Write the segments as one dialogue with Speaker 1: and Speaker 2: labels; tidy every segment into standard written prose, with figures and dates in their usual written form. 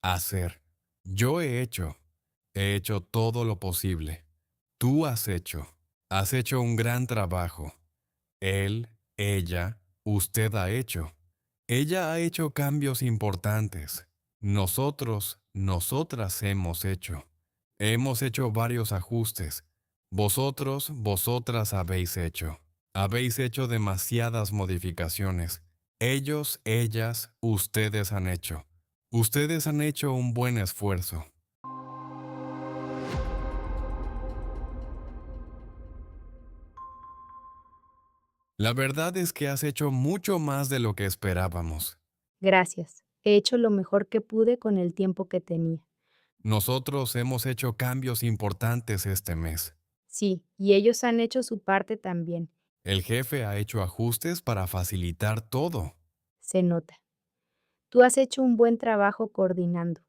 Speaker 1: Hacer. Yo he hecho todo lo posible. Tú has hecho un gran trabajo. Él, ella, usted ha hecho. Ella ha hecho cambios importantes. Nosotros, nosotras hemos hecho. Hemos hecho varios ajustes. Vosotros, vosotras habéis hecho. Habéis hecho demasiadas modificaciones. Ellos, ellas, ustedes han hecho. Ustedes han hecho un buen esfuerzo. La verdad es que has hecho mucho más de lo que esperábamos.
Speaker 2: Gracias. He hecho lo mejor que pude con el tiempo que tenía.
Speaker 1: Nosotros hemos hecho cambios importantes este mes.
Speaker 2: Sí, y ellos han hecho su parte también.
Speaker 1: El jefe ha hecho ajustes para facilitar todo.
Speaker 2: Se nota. Tú has hecho un buen trabajo coordinando.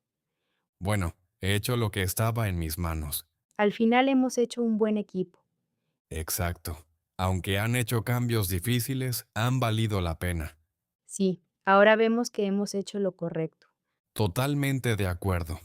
Speaker 1: Bueno, he hecho lo que estaba en mis manos.
Speaker 2: Al final hemos hecho un buen equipo.
Speaker 1: Exacto. Aunque han hecho cambios difíciles, han valido la pena.
Speaker 2: Sí, ahora vemos que hemos hecho lo correcto.
Speaker 1: Totalmente de acuerdo.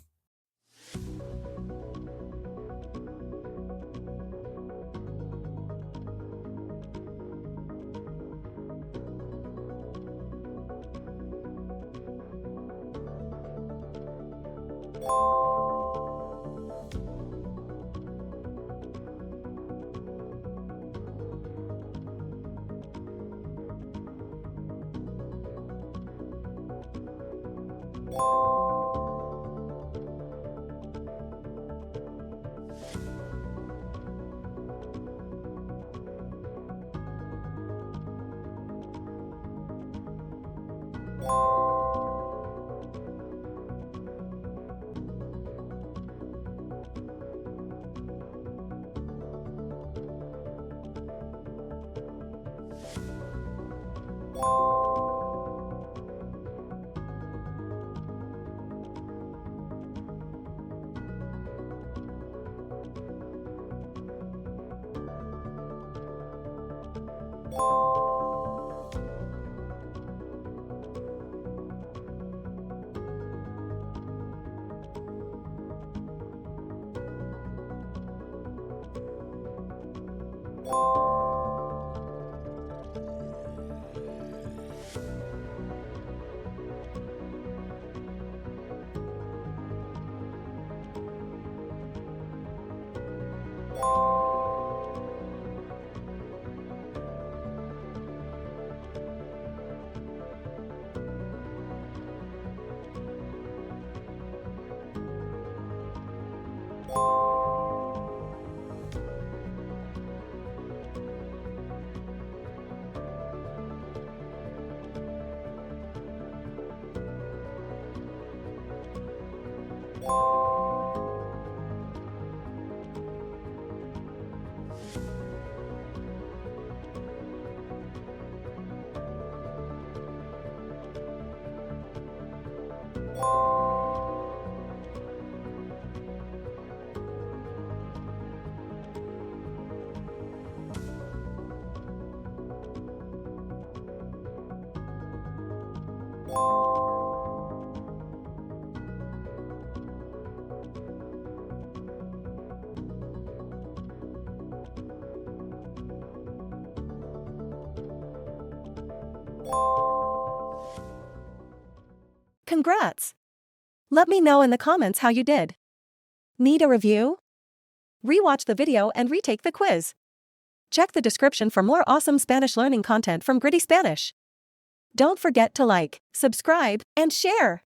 Speaker 3: Congrats! Let me know in the comments how you did. Need a review? Rewatch the video and retake the quiz. Check the description for more awesome Spanish learning content from Gritty Spanish. Don't forget to like, subscribe, and share.